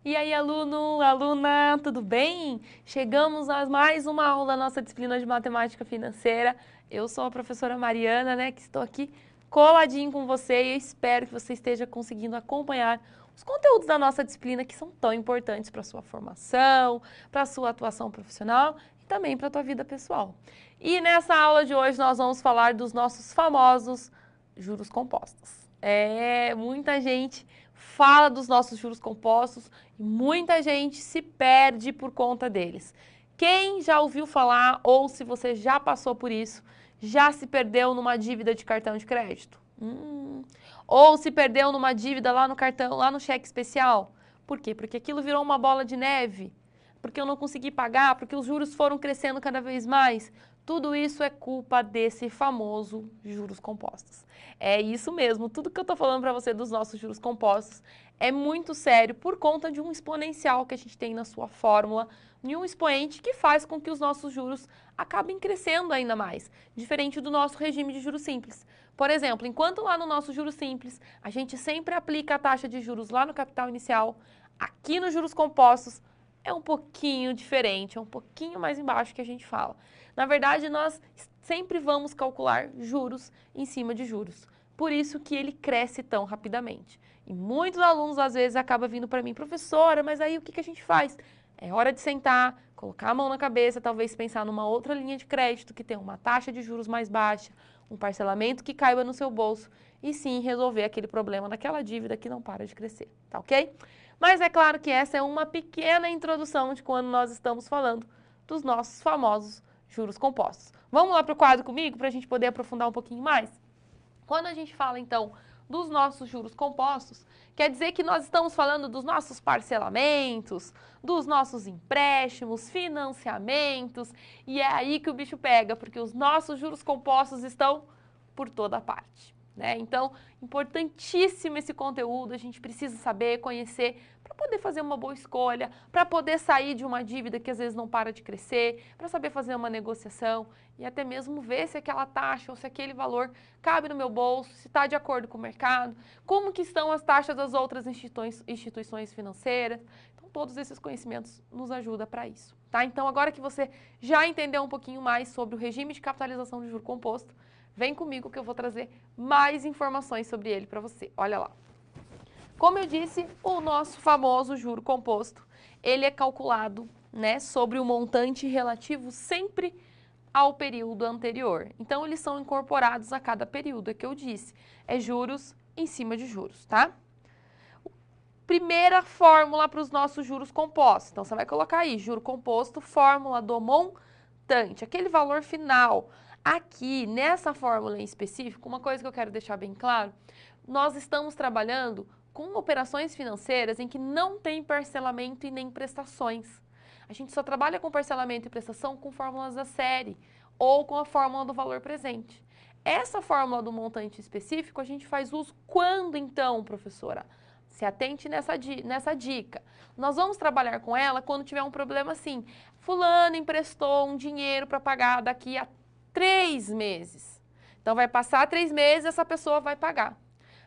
E aí, aluno, aluna, tudo bem? Chegamos a mais uma aula da nossa disciplina de matemática financeira. Eu sou a professora Mariana, né, que estou aqui coladinho com você e espero que você esteja conseguindo acompanhar os conteúdos da nossa disciplina que são tão importantes para a sua formação, para a sua atuação profissional e também para a tua vida pessoal. E nessa aula de hoje nós vamos falar dos nossos famosos juros compostos. Muita gente fala dos nossos juros compostos e muita gente se perde por conta deles. Quem já ouviu falar ou se você já passou por isso, já se perdeu numa dívida de cartão de crédito? Ou se perdeu numa dívida lá no cartão, lá no cheque especial? Por quê? Porque aquilo virou uma bola de neve? Porque eu não consegui pagar? Porque os juros foram crescendo cada vez mais? Tudo isso é culpa desse famoso juros compostos. É isso mesmo, tudo que eu estou falando para você dos nossos juros compostos é muito sério por conta de um exponencial que a gente tem na sua fórmula, e um expoente que faz com que os nossos juros acabem crescendo ainda mais, diferente do nosso regime de juros simples. Por exemplo, enquanto lá no nosso juros simples a gente sempre aplica a taxa de juros lá no capital inicial, aqui nos juros compostos é um pouquinho diferente, é um pouquinho mais embaixo que a gente fala. Na verdade, nós sempre vamos calcular juros em cima de juros. Por isso que ele cresce tão rapidamente. E muitos alunos, às vezes, acabam vindo para mim, professora, mas aí o que a gente faz? É hora de sentar, colocar a mão na cabeça, talvez pensar numa outra linha de crédito que tem uma taxa de juros mais baixa, um parcelamento que caiba no seu bolso e sim resolver aquele problema daquela dívida que não para de crescer, tá ok? Mas é claro que essa é uma pequena introdução de quando nós estamos falando dos nossos famosos juros compostos. Vamos lá para o quadro comigo para a gente poder aprofundar um pouquinho mais? Quando a gente fala, então, dos nossos juros compostos, quer dizer que nós estamos falando dos nossos parcelamentos, dos nossos empréstimos, financiamentos, e é aí que o bicho pega, porque os nossos juros compostos estão por toda parte. Então, importantíssimo esse conteúdo, a gente precisa saber, conhecer, para poder fazer uma boa escolha, para poder sair de uma dívida que às vezes não para de crescer, para saber fazer uma negociação e até mesmo ver se aquela taxa ou se aquele valor cabe no meu bolso, se está de acordo com o mercado, como que estão as taxas das outras instituições financeiras. Então, todos esses conhecimentos nos ajudam para isso. Tá? Então, agora que você já entendeu um pouquinho mais sobre o regime de capitalização de juro composto, vem comigo que eu vou trazer mais informações sobre ele para você. Olha lá. Como eu disse, o nosso famoso juro composto, ele é calculado, sobre o montante relativo sempre ao período anterior. Então, eles são incorporados a cada período, é que eu disse. É juros em cima de juros, tá? Primeira fórmula para os nossos juros compostos. Então, você vai colocar aí, juro composto, fórmula do montante, aquele valor final. Aqui, nessa fórmula em específico, uma coisa que eu quero deixar bem claro, nós estamos trabalhando com operações financeiras em que não tem parcelamento e nem prestações. A gente só trabalha com parcelamento e prestação com fórmulas da série ou com a fórmula do valor presente. Essa fórmula do montante específico a gente faz uso quando então, professora? Se atente nessa dica. Nós vamos trabalhar com ela quando tiver um problema assim. Fulano emprestou um dinheiro para pagar daqui a 3 meses. Então, vai passar 3 meses, essa pessoa vai pagar.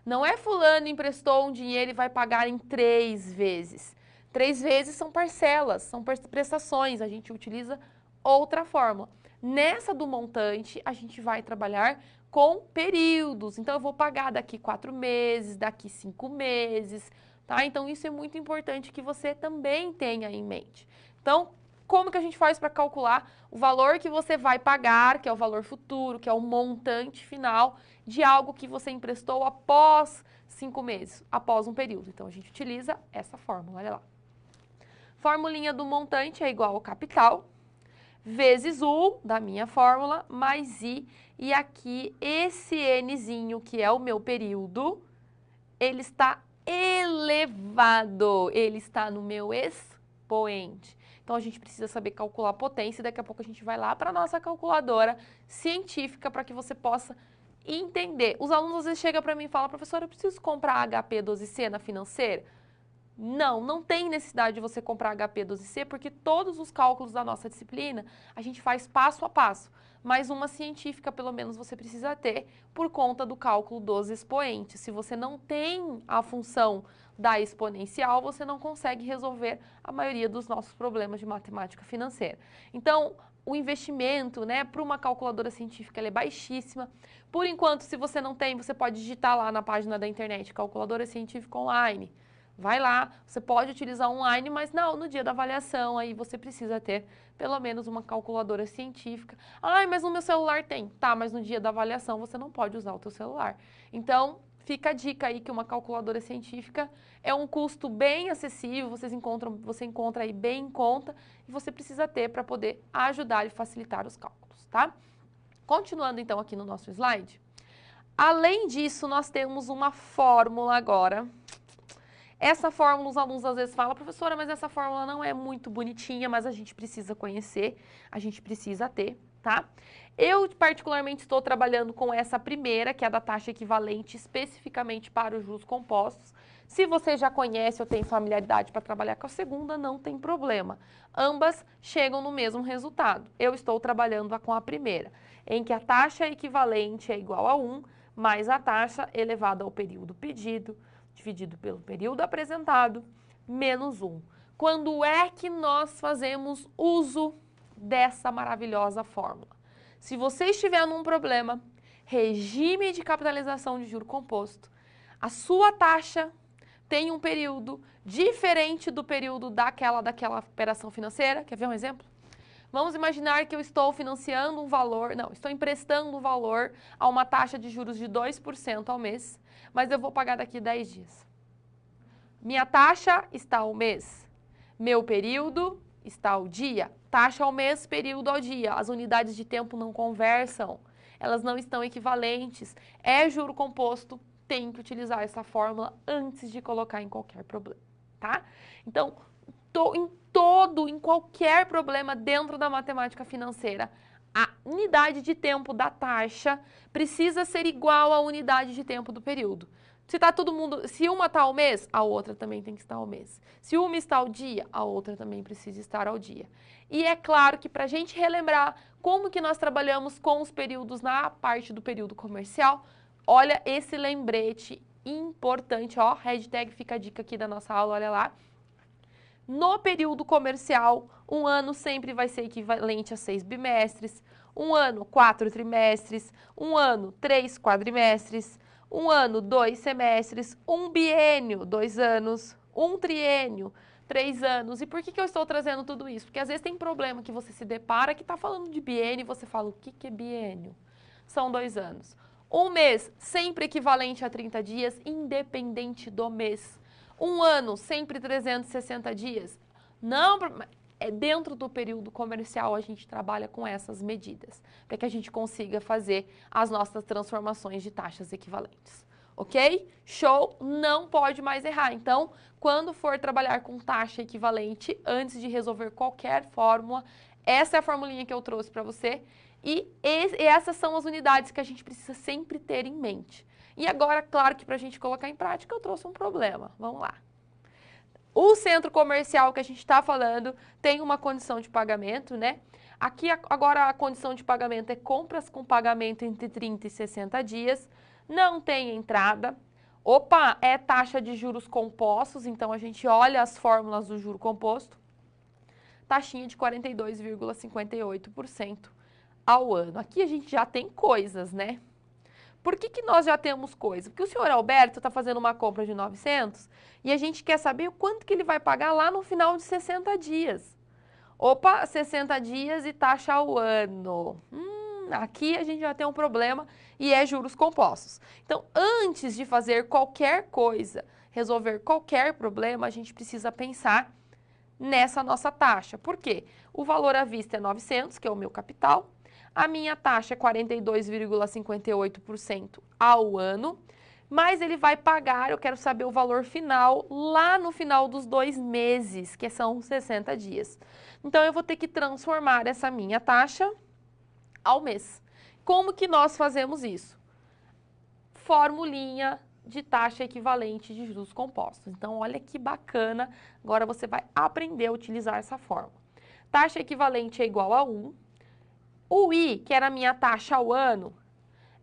Não é fulano emprestou um dinheiro e vai pagar em 3 vezes. 3 vezes são parcelas, são prestações, a gente utiliza outra fórmula. Nessa do montante, a gente vai trabalhar com períodos. Então, eu vou pagar daqui 4 meses, daqui 5 meses, tá? Então, isso é muito importante que você também tenha em mente. Então, como que a gente faz para calcular o valor que você vai pagar, que é o valor futuro, que é o montante final de algo que você emprestou após 5 meses, após um período? Então, a gente utiliza essa fórmula, olha lá. Formulinha do montante é igual ao capital, vezes U, da minha fórmula, mais I, e aqui esse Nzinho, que é o meu período, ele está elevado, ele está no meu expoente. Então, a gente precisa saber calcular a potência e daqui a pouco a gente vai lá para a nossa calculadora científica para que você possa entender. Os alunos às vezes chegam para mim e falam, professora, eu preciso comprar HP12C na financeira? Não tem necessidade de você comprar HP12C, porque todos os cálculos da nossa disciplina a gente faz passo a passo. Mas uma científica, pelo menos, você precisa ter por conta do cálculo dos expoentes. Se você não tem a função da exponencial, você não consegue resolver a maioria dos nossos problemas de matemática financeira. Então, o investimento, né, para uma calculadora científica ela é baixíssima. Por enquanto, se você não tem, você pode digitar lá na página da internet, calculadora científica online. Vai lá, você pode utilizar online, mas não, no dia da avaliação aí você precisa ter pelo menos uma calculadora científica. Ai, mas no meu celular tem. Tá, mas no dia da avaliação você não pode usar o teu celular. Então, fica a dica aí que uma calculadora científica é um custo bem acessível, você encontra aí bem em conta e você precisa ter para poder ajudar e facilitar os cálculos, tá? Continuando então aqui no nosso slide. Além disso, nós temos uma fórmula agora. Essa fórmula, os alunos às vezes falam, professora, mas essa fórmula não é muito bonitinha, mas a gente precisa conhecer, a gente precisa ter, tá? Eu, particularmente, estou trabalhando com essa primeira, que é a da taxa equivalente, especificamente para os juros compostos. Se você já conhece ou tem familiaridade para trabalhar com a segunda, não tem problema. Ambas chegam no mesmo resultado. Eu estou trabalhando com a primeira, em que a taxa equivalente é igual a 1, mais a taxa elevada ao período pedido, dividido pelo período apresentado, menos 1. Quando é que nós fazemos uso dessa maravilhosa fórmula? Se você estiver num problema, regime de capitalização de juro composto, a sua taxa tem um período diferente do período daquela operação financeira. Quer ver um exemplo? Vamos imaginar que eu estou financiando um valor, estou emprestando um valor a uma taxa de juros de 2% ao mês, mas eu vou pagar daqui 10 dias. Minha taxa está ao mês, meu período está ao dia. Taxa ao mês, período ao dia. As unidades de tempo não conversam, elas não estão equivalentes. É juro composto, tem que utilizar essa fórmula antes de colocar em qualquer problema, tá? Então, em qualquer problema dentro da matemática financeira, a unidade de tempo da taxa precisa ser igual à unidade de tempo do período. Se uma está ao mês, a outra também tem que estar ao mês. Se uma está ao dia, a outra também precisa estar ao dia. E é claro que para a gente relembrar como que nós trabalhamos com os períodos na parte do período comercial, olha esse lembrete importante, ó, hashtag fica a dica aqui da nossa aula, olha lá. No período comercial, um ano sempre vai ser equivalente a 6 bimestres, um ano 4 trimestres, um ano 3 quadrimestres, um ano 2 semestres, um biênio 2 anos, um triênio 3 anos. E por que eu estou trazendo tudo isso? Porque às vezes tem problema que você se depara que está falando de biênio e você fala, o que é biênio? São 2 anos. Um mês sempre equivalente a 30 dias, independente do mês. Um ano, sempre 360 dias. Não, dentro do período comercial a gente trabalha com essas medidas, para que a gente consiga fazer as nossas transformações de taxas equivalentes. Ok? Show? Não pode mais errar. Então, quando for trabalhar com taxa equivalente, antes de resolver qualquer fórmula, essa é a formulinha que eu trouxe para você. E essas são as unidades que a gente precisa sempre ter em mente. E agora, claro que para a gente colocar em prática, eu trouxe um problema. Vamos lá. O centro comercial que a gente está falando tem uma condição de pagamento, né? Aqui, agora, a condição de pagamento é compras com pagamento entre 30 e 60 dias. Não tem entrada. Opa, é taxa de juros compostos, então a gente olha as fórmulas do juro composto. Taxinha de 42,58% ao ano. Aqui a gente já tem coisas, né? Por que nós já temos coisa? Porque o senhor Alberto está fazendo uma compra de 900 e a gente quer saber o quanto que ele vai pagar lá no final de 60 dias. Opa, 60 dias e taxa ao ano. Aqui a gente já tem um problema e é juros compostos. Então, antes de fazer qualquer coisa, resolver qualquer problema, a gente precisa pensar nessa nossa taxa. Por quê? O valor à vista é 900, que é o meu capital. A minha taxa é 42,58% ao ano, mas ele vai pagar, eu quero saber o valor final, lá no final dos 2 meses, que são 60 dias. Então, eu vou ter que transformar essa minha taxa ao mês. Como que nós fazemos isso? Formulinha de taxa equivalente de juros compostos. Então, olha que bacana, agora você vai aprender a utilizar essa fórmula. Taxa equivalente é igual a 1. O I, que era a minha taxa ao ano,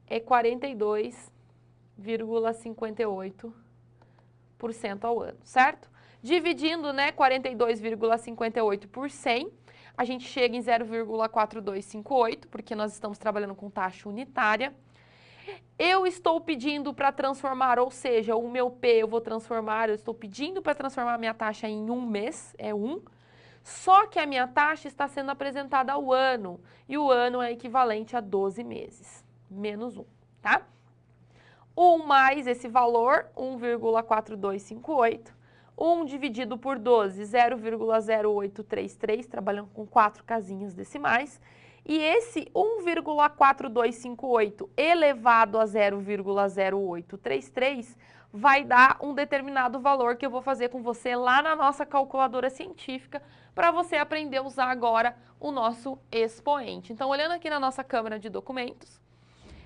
é 42,58% ao ano, certo? Dividindo, né, 42,58 por 100, a gente chega em 0,4258, porque nós estamos trabalhando com taxa unitária. Eu estou pedindo para transformar, ou seja, o meu P eu estou pedindo para transformar a minha taxa em um mês, é 1. Só que a minha taxa está sendo apresentada ao ano, e o ano é equivalente a 12 meses, menos 1, tá? 1 mais esse valor, 1,4258, 1 dividido por 12, 0,0833, trabalhando com 4 casinhas decimais, e esse 1,4258 elevado a 0,0833 vai dar um determinado valor que eu vou fazer com você lá na nossa calculadora científica para você aprender a usar agora o nosso expoente. Então, olhando aqui na nossa câmera de documentos,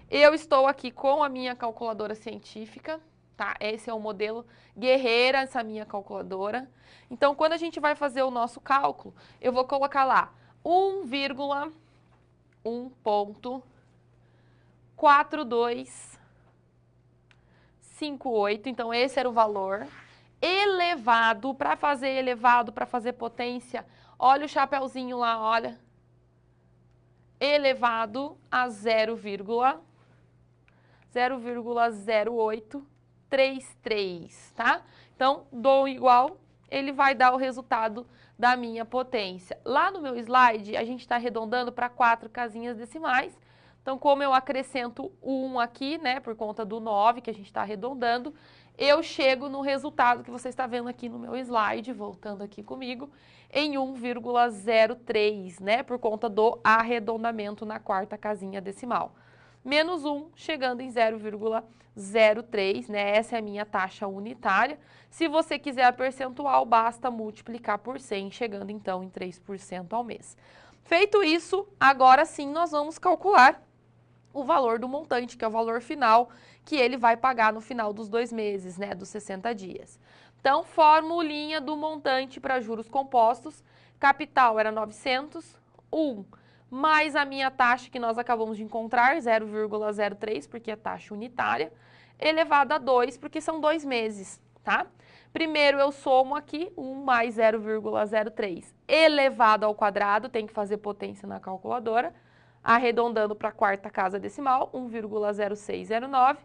eu estou aqui com a minha calculadora científica, tá? Esse é o modelo Guerreira, essa minha calculadora. Então, quando a gente vai fazer o nosso cálculo, eu vou colocar lá 1,1.4258, então esse era o valor. Elevado, para fazer potência, olha o chapeuzinho lá, olha. Elevado a 0,0833, tá? Então, dou igual, ele vai dar o resultado da minha potência. Lá no meu slide, a gente está arredondando para 4 casinhas decimais. Então, como eu acrescento 1 aqui, né, por conta do 9 que a gente está arredondando, eu chego no resultado que você está vendo aqui no meu slide, voltando aqui comigo, em 1,03, né, por conta do arredondamento na 4ª casinha decimal. Menos 1, chegando em 0,03, né, essa é a minha taxa unitária. Se você quiser a percentual, basta multiplicar por 100, chegando então em 3% ao mês. Feito isso, agora sim nós vamos calcular o valor do montante, que é o valor final que ele vai pagar no final dos 2 meses, né, dos 60 dias. Então, formulinha do montante para juros compostos, capital era 900, 1 mais a minha taxa que nós acabamos de encontrar, 0,03, porque é taxa unitária, elevado a 2, porque são 2 meses, tá? Primeiro eu somo aqui 1 mais 0,03 elevado ao quadrado, tem que fazer potência na calculadora, arredondando para a 4ª casa decimal, 1,0609,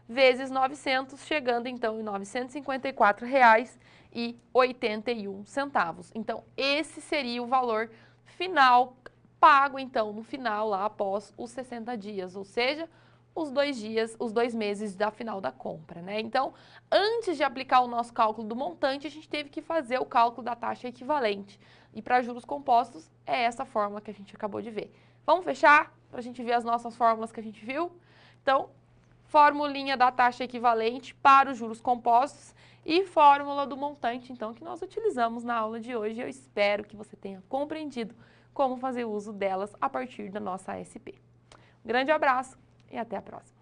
vezes 900, chegando então em R$ 954,81. Então, esse seria o valor final, pago então no final, lá após os 60 dias, ou seja, os 2 dias, os 2 meses da final da compra, né? Então, antes de aplicar o nosso cálculo do montante, a gente teve que fazer o cálculo da taxa equivalente. E para juros compostos, é essa fórmula que a gente acabou de ver. Vamos fechar para a gente ver as nossas fórmulas que a gente viu? Então, formulinha da taxa equivalente para os juros compostos e fórmula do montante, então, que nós utilizamos na aula de hoje. Eu espero que você tenha compreendido como fazer uso delas a partir da nossa ASP. Um grande abraço e até a próxima.